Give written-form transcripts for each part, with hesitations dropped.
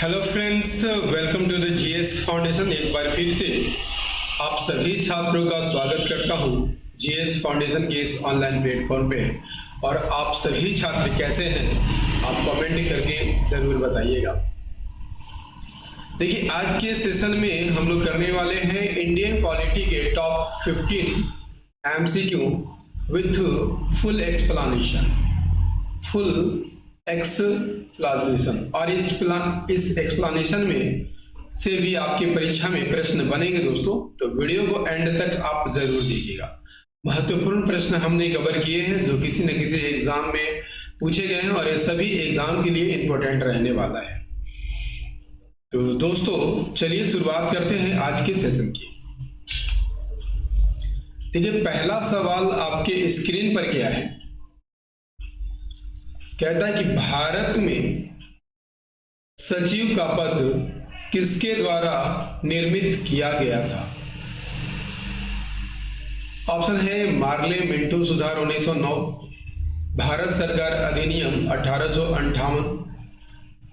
Hello friends, welcome to the GS foundation. एक बार फिर से आप सभी छात्रों का स्वागत करता हूं जीएस फाउंडेशन के इस ऑनलाइन प्लेटफॉर्म पे। और आप सभी छात्र कैसे हैं, आप कमेंट करके ज़रूर बताइएगा। देखिए, आज के सेशन में हम लोग करने वाले हैं इंडियन पॉलिटी के top 15 MCQ with full explanation. और इस एक्सप्लेनेशन में से भी आपकी परीक्षा में प्रश्न बनेंगे दोस्तों, तो वीडियो को एंड तक आप जरूर देखिएगा। महत्वपूर्ण प्रश्न हमने कवर किए हैं जो किसी न किसी एग्जाम में पूछे गए हैं और ये सभी एग्जाम के लिए इंपॉर्टेंट रहने वाला है। तो दोस्तों चलिए शुरुआत करते हैं आज के सेशन की। देखिए, पहला सवाल आपके स्क्रीन पर क्या है। कहता है कि भारत में सचिव का पद किसके द्वारा निर्मित किया गया था। ऑप्शन है मार्ले मिंटो सुधार 1909, भारत सरकार अधिनियम 1858,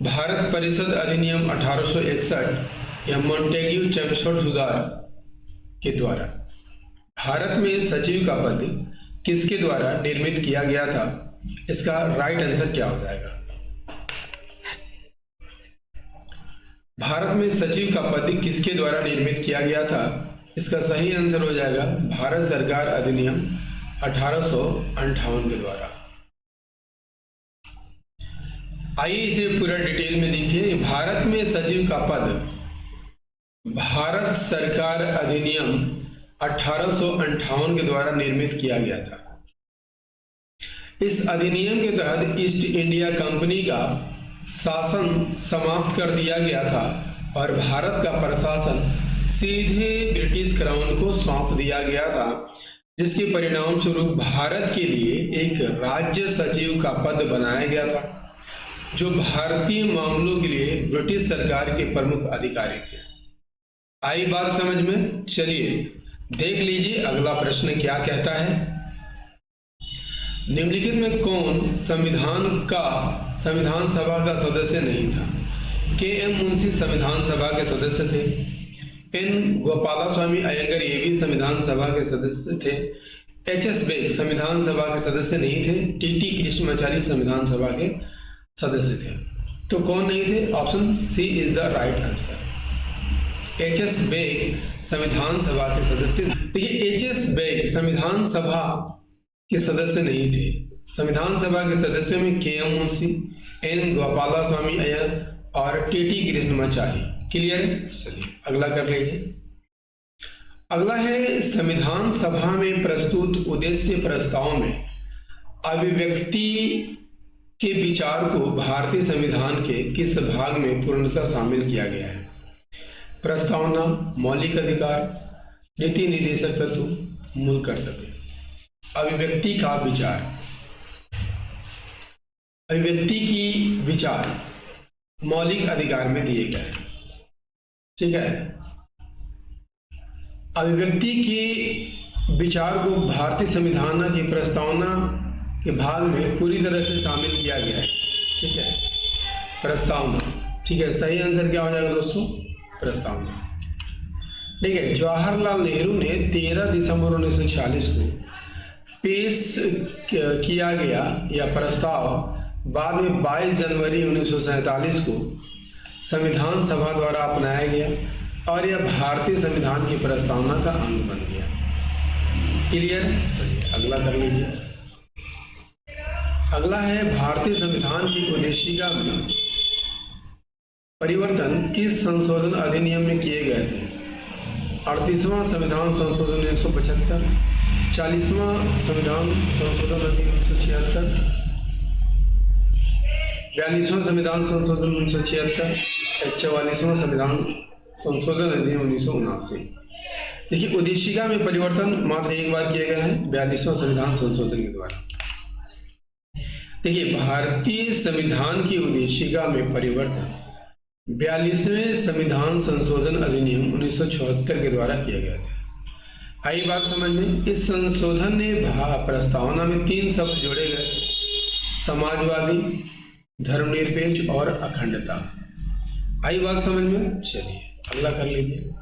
भारत परिषद अधिनियम 1861 या मॉन्टेग्यू चैम्सफोर्ड सुधार के द्वारा। भारत में सचिव का पद किसके द्वारा निर्मित किया गया था, इसका राइट आंसर क्या हो जाएगा। भारत में सचिव का पद किसके द्वारा निर्मित किया गया था, इसका सही आंसर हो जाएगा भारत सरकार अधिनियम 1858 के द्वारा। आइए इसे पूरा डिटेल में देखिए। भारत में सचिव का पद भारत सरकार अधिनियम 1858 के द्वारा निर्मित किया गया था। इस अधिनियम के तहत ईस्ट इंडिया कंपनी का शासन समाप्त कर दिया गया था और भारत का प्रशासन सीधे ब्रिटिश क्राउन को सौंप दिया गया था, जिसके परिणाम स्वरूप भारत के लिए एक राज्य सचिव का पद बनाया गया था, जो भारतीय मामलों के लिए ब्रिटिश सरकार के प्रमुख अधिकारी थे। आई बात समझ में? चलिए देख लीजिए अगला प्रश्न क्या कहता है। निम्नलिखित में कौन संविधान सभा का सदस्य नहीं था। के.एम. मुंशी संविधान सभा के सदस्य थे। एन. गोपालास्वामी अयंगर ये भी संविधान सभा के सदस्य थे। एच.एस. बेग संविधान सभा के सदस्य नहीं थे। टी.टी. कृष्णमाचारी संविधान सभा के सदस्य थे। तो कौन नहीं थे? Option C is the right answer. H S. Beg संविधान सभा के सदस्य। देखिए, एच.एस. बेग संविधान सभा के सदस्य नहीं थे। संविधान सभा के सदस्यों में के.एम. मुंशी, एन. गोपालास्वामी अय्यर और टी.टी. कृष्णमाचारी। क्लियर? चलिए अगला कर लीजिए। अगला है संविधान सभा में प्रस्तुत उद्देश्य प्रस्ताव में अभिव्यक्ति के विचार को भारतीय संविधान के किस भाग में पूर्णतः शामिल किया गया है। प्रस्तावना, मौलिक अधिकार, नीति निर्देशक तत्व, मूल कर्तव्य। अभिव्यक्ति का विचार, अभिव्यक्ति की विचार मौलिक अधिकार में दिए गए हैं। ठीक है, अभिव्यक्ति के विचार को भारतीय संविधान की प्रस्तावना के भाग में पूरी तरह से शामिल किया गया है। ठीक है, प्रस्तावना। ठीक है, सही आंसर क्या हो जाएगा दोस्तों? प्रस्तावना। ठीक है, जवाहरलाल नेहरू ने 13 दिसंबर 1946 को पेश किया गया यह प्रस्ताव बाद में 22 जनवरी 1947 को संविधान सभा द्वारा अपनाया गया और यह भारतीय संविधान की प्रस्तावना का अंग बन गया। क्लियर? चलिए अगला कर लीजिए। अगला है भारतीय संविधान की उद्देशिका में परिवर्तन किस संशोधन अधिनियम में किए गए थे। 38वां संविधान संशोधन 1975, 40वां संविधान संशोधन अधिनियम 1976, 42वां संविधान संशोधन 1976, 44वां संविधान संशोधन अधिनियम 1979। देखिए, उद्देशिका में परिवर्तन मात्र एक बार किए गए हैं, 42वां संविधान संशोधन के द्वारा। देखिए, भारतीय संविधान की उद्देशिका में परिवर्तन 42वें संविधान संशोधन अधिनियम 1976 के द्वारा किया गया था। आई बात समझ में? इस संशोधन ने प्रस्तावना में 3 शब्द जोड़े गए: समाजवादी, धर्मनिरपेक्ष और अखंडता। आई बात समझ में? चलिए अगला कर लीजिए।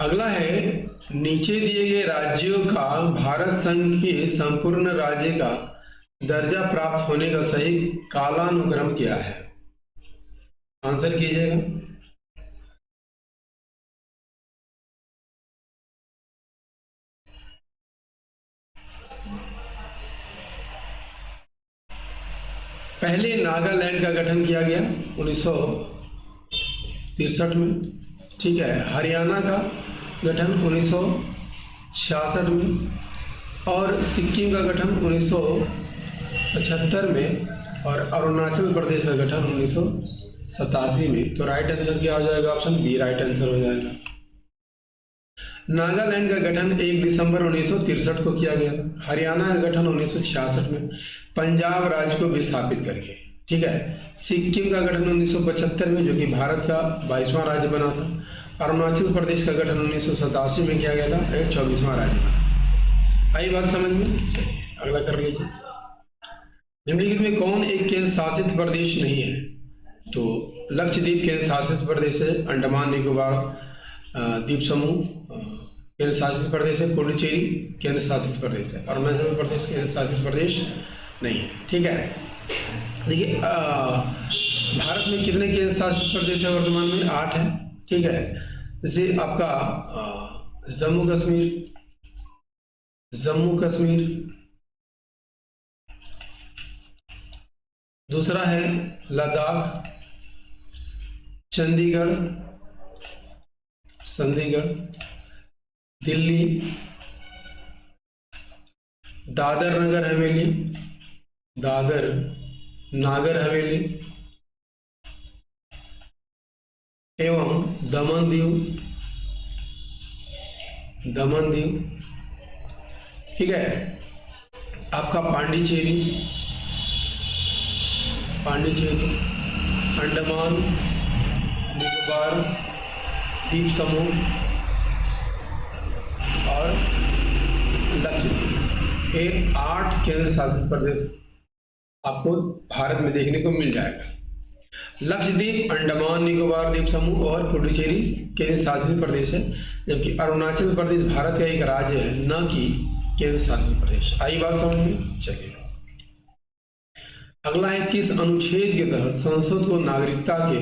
अगला है, नीचे दिए गए राज्यों का भारत संघ के संपूर्ण राज्य का दर्जा प्राप्त होने का सही कालानुक्रम क्या है? आंसर कीजिएगा। पहले नागालैंड का गठन किया गया 1963 में, ठीक है। हरियाणा का गठन 1966 में, और सिक्किम का गठन 1975 में, और अरुणाचल प्रदेश का गठन 1987 में। तो राइट आंसर क्या हो जाएगा? ऑप्शन बी राइट आंसर हो जाएगा। नागालैंड का गठन 1 दिसंबर 1963 को किया गया था। हरियाणा का गठन 1966 में पंजाब राज्य को विस्थापित करके, ठीक है। सिक्किम का गठन 1975 में, जो कि भारत का 22वां राज्य बना था। अरुणाचल प्रदेश का गठन 1987 में किया गया था, 24वां राज्य बना। आई बात समझ में? चलिए अगला कर लीजिए। निम्नलिखित में कौन एक केंद्र शासित प्रदेश नहीं है? तो लक्षद्वीप केंद्र शासित प्रदेश है, अंडमान निकोबार द्वीप समूह केंद्र शासित प्रदेश है, पुडुचेरी केंद्र शासित प्रदेश है, अरुणाचल प्रदेश केंद्र शासित प्रदेश नहीं है, ठीक है। देखिए भारत में कितने केंद्र शासित प्रदेश है वर्तमान में? 8 है, ठीक है। जैसे आपका जम्मू कश्मीर, दूसरा है लद्दाख, चंडीगढ़, दिल्ली, दादर नागर हवेली एवं दमन दीव, ठीक है। आपका पांडिचेरी, अंडमान निकोबार द्वीप समूह और लक्षद्वीप, ये 8 केंद्र शासित प्रदेश आपको भारत में देखने को मिल जाएगा। लक्षद्वीप, अंडमान निकोबार द्वीप समूह और पुडुचेरी केंद्र शासित प्रदेश है, जबकि अरुणाचल प्रदेश भारत का एक राज्य है, न कि केंद्र शासित प्रदेश। आई बात समझ में? चलिए अगला है, किस अनुच्छेद के तहत संसद को नागरिकता के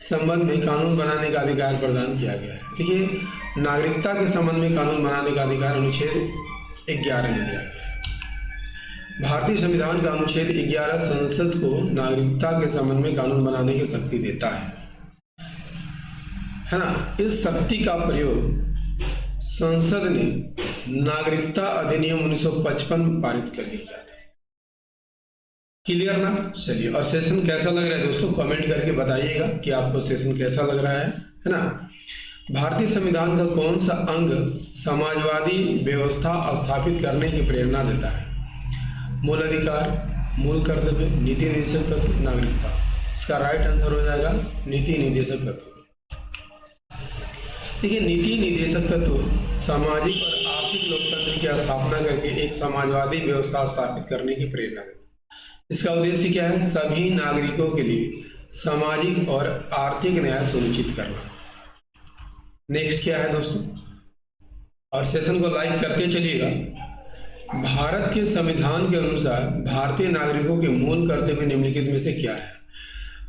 संबंध में कानून बनाने का अधिकार प्रदान किया गया है? देखिए नागरिकता के संबंध में कानून बनाने का अधिकार अनुच्छेद 11 में दिया गया है। भारतीय संविधान का अनुच्छेद 11 संसद को नागरिकता के संबंध में कानून बनाने की शक्ति देता है ना। इस शक्ति का प्रयोग संसद ने नागरिकता अधिनियम 1955 में पारित करके किया था। क्लियर ना? चलिए, और सेशन कैसा लग रहा है दोस्तों? कमेंट करके बताइएगा कि आपको सेशन कैसा लग रहा है ना। भारतीय संविधान का कौन सा अंग समाजवादी व्यवस्था स्थापित करने की प्रेरणा देता है? मूल अधिकार, मूल कर्तव्य, नीति निर्देशक तत्व, नागरिकता। इसका राइट आंसर हो जाएगा नीति निर्देशक तत्व। देखिए नीति निर्देशक तत्व सामाजिक और आर्थिक लोकतंत्र की स्थापना करके एक समाजवादी व्यवस्था स्थापित करने की प्रेरणा देता है। इसका उद्देश्य क्या है? सभी नागरिकों के लिए सामाजिक और आर्थिक न्याय सुनिश्चित करना। नेक्स्ट क्या है दोस्तों? और सेशन को लाइक करते चलिएगा। भारत के संविधान के अनुसार भारतीय नागरिकों के मूल कर्तव्य निम्नलिखित में से क्या है?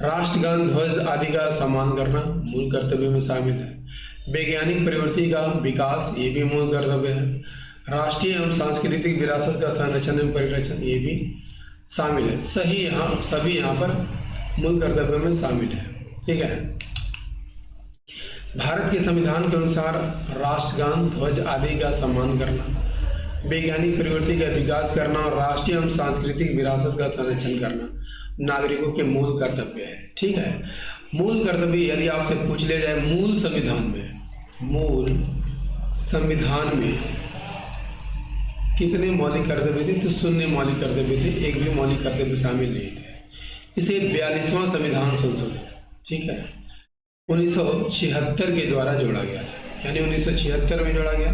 राष्ट्रगान, ध्वज आदि का सम्मान करना मूल कर्तव्य में शामिल है। वैज्ञानिक प्रवृत्ति का विकास, ये भी मूल कर्तव्य है। राष्ट्रीय एवं सांस्कृतिक विरासत का संरक्षण एवं परिरक्षण, ये भी शामिल है। सभी यहाँ पर मूल कर्तव्य में शामिल है, ठीक है। भारत के संविधान के अनुसार राष्ट्रगान, ध्वज आदि का सम्मान करना, वैज्ञानिक प्रवृत्ति का विकास करना और राष्ट्रीय एवं सांस्कृतिक विरासत का संरक्षण करना नागरिकों के मूल कर्तव्य है, ठीक है। मूल कर्तव्य यदि आपसे पूछ लिया जाए मूल संविधान में कितने मौलिक कर्तव्य थे, तो 0 मौलिक कर्तव्य थे, एक भी मौलिक कर्तव्य शामिल नहीं थे। इसे 42वां संविधान संशोधन, ठीक है, 1976 के द्वारा जोड़ा गया था, यानी 1976 में जोड़ा गया।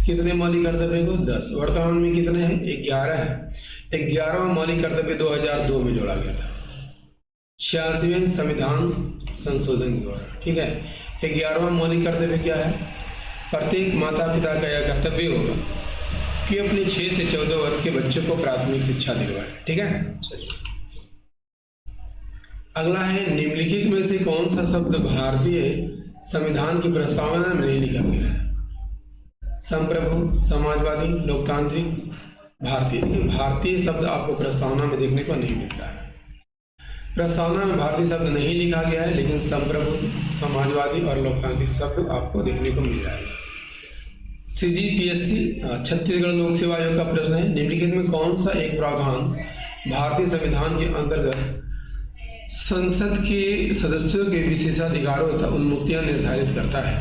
कितने मौलिक कर्तव्य को? 10। वर्तमान में कितने हैं? 11 है। 11वां मौलिक कर्तव्य 2002 में जोड़ा गया था। 86वें संविधान संशोधन के द्वारा। ठीक है। 11वां मौलिक कर्तव्य क्या है? प्रत्येक माता पिता का यह कर्तव्य होगा कि अपने 6 से 14 वर्ष के बच्चों को प्राथमिक शिक्षा दिलवाए। ठीक है। चलिए अगला है, निम्नलिखित में से कौन सा शब्द भारतीय संविधान की प्रस्तावना में नहीं लिखा गया है? संप्रभु, समाजवादी, लोकतांत्रिक, भारतीय। देखिए भारतीय शब्द आपको प्रस्तावना में देखने को नहीं मिलता है। प्रस्तावना में भारतीय शब्द नहीं लिखा गया है, लेकिन संप्रभु, समाजवादी और लोकतांत्रिक शब्द आपको देखने को मिल जाएगा। CGPSC छत्तीसगढ़ लोक सेवा आयोग का प्रश्न है, निम्नलिखित में कौन सा एक प्रावधान भारतीय संविधान के अंतर्गत संसद के सदस्यों के विशेषाधिकारों तथा उन्मुक्तियां निर्धारित करता है?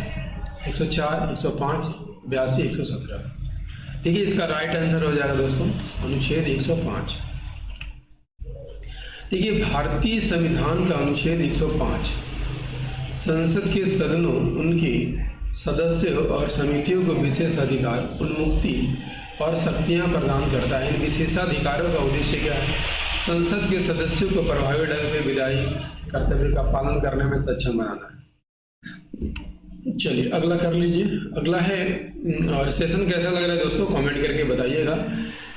104, 105, 82, 117। देखिए इसका राइट आंसर हो जाएगा दोस्तों अनुच्छेद 105। देखिए भारतीय संविधान का अनुच्छेद 105 संसद के सदनों, उनके सदस्यों और समितियों को विशेष अधिकार, उन्मुक्ति और शक्तियां प्रदान करता है। इन विशेषाधिकारों का उद्देश्य क्या है? संसद के सदस्यों को प्रभावी ढंग से विधायी कर्तव्य का पालन करने में सक्षम बनाना है। चलिए अगला कर लीजिए। अगला है, और सेशन कैसा लग रहा है दोस्तों कमेंट करके बताइएगा।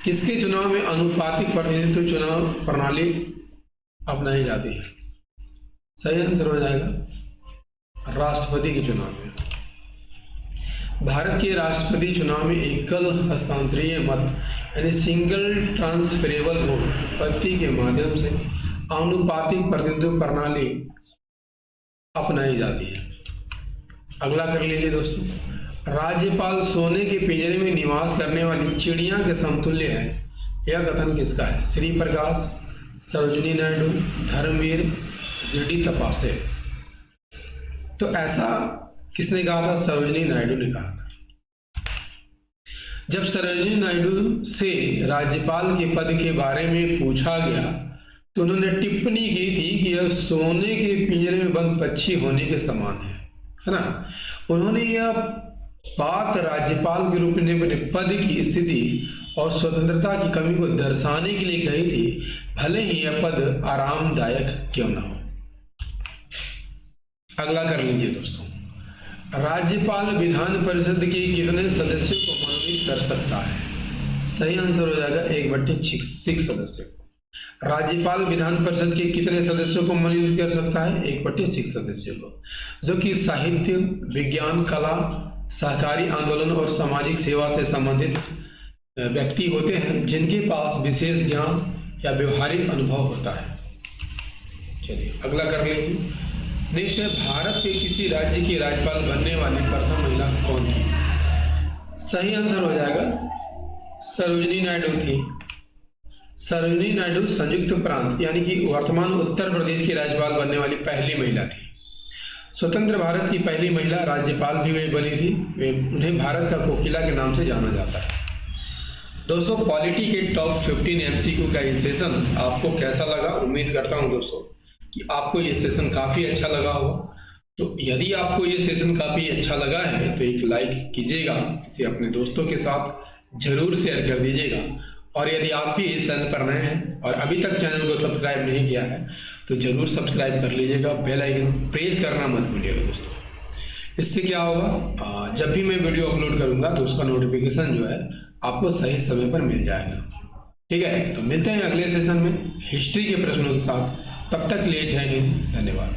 किसके चुनाव में अनुपातिक प्रतिनिधित्व चुनाव प्रणाली अपनाई जाती है? सही आंसर हो जाएगा राष्ट्रपति के चुनाव में। भारत के राष्ट्रपति चुनाव में एकल हस्तांतरीय मत यानी सिंगल ट्रांसफरेबल वोट पद्धति के माध्यम से आनुपातिक प्रतिनिधित्व प्रणाली अपनाई जाती है। अगला कर लीजिए दोस्तों, राज्यपाल सोने के पिंजरे में निवास करने वाली चिड़िया के समतुल्य है, यह कथन किसका है? श्री प्रकाश, सरोजिनी नायडू, धर्मवीर, GD तपासे। तो ऐसा किसने कहा था? सरोजिनी नायडू ने कहा था। जब सरोजिनी नायडू से राज्यपाल के पद के बारे में पूछा गया तो उन्होंने टिप्पणी की थी कि यह सोने के पिंजरे में बंद पक्षी होने के समान है ना। उन्होंने यह बात राज्यपाल के रूप में पद की स्थिति और स्वतंत्रता की कमी को दर्शाने के लिए कही थी, भले ही यह पद आरामदायक क्यों ना हो। अगला कर लीजिए दोस्तों, राज्यपाल विधान परिषद के कितने सदस्यों को मनोनीत कर सकता है? सही आंसर हो जाएगा 1/6 सदस्य को। राज्यपाल विधान परिषद के कितने सदस्यों को मनोनीत कर सकता है? 1/6 सदस्यों को, जो कि साहित्य, विज्ञान, कला, सहकारी आंदोलन और सामाजिक सेवा से संबंधित व्यक्ति होते हैं, जिनके पास विशेष ज्ञान या व्यवहारिक अनुभव होता है। चलिए अगला कर लीजिए। नेक्स्ट है, भारत के किसी राज्य की राज्यपाल बनने वाली प्रथम महिला कौन थी? सही आंसर हो जाएगा सरोजिनी नायडू थी। सरोजिनी नायडू संयुक्त प्रांत यानी कि वर्तमान उत्तर प्रदेश की राज्यपाल बनने वाली पहली महिला थी। स्वतंत्र भारत की पहली महिला राज्यपाल भी वे बनी थी। उन्हें भारत का कोकिला के नाम से जाना जाता है। दोस्तों पॉलिटी के टॉप 15 MCQ का ये सेशन आपको कैसा लगा? उम्मीद करता हूं दोस्तों कि आपको ये सेशन काफ़ी अच्छा लगा होगा। तो यदि आपको ये सेशन काफ़ी अच्छा लगा है तो एक लाइक कीजिएगा, इसे अपने दोस्तों के साथ जरूर शेयर कर दीजिएगा। और यदि आप भी इस चैनल पर नए हैं और अभी तक चैनल को सब्सक्राइब नहीं किया है तो जरूर सब्सक्राइब कर लीजिएगा, बेल आइकन प्रेस करना मत भूलिएगा दोस्तों। इससे क्या होगा, जब भी मैं वीडियो अपलोड करूंगा तो उसका नोटिफिकेशन जो है आपको सही समय पर मिल जाएगा। ठीक है, तो मिलते हैं अगले सेशन में हिस्ट्री के प्रश्नों के साथ। तब तक लिए जय हिंद, धन्यवाद।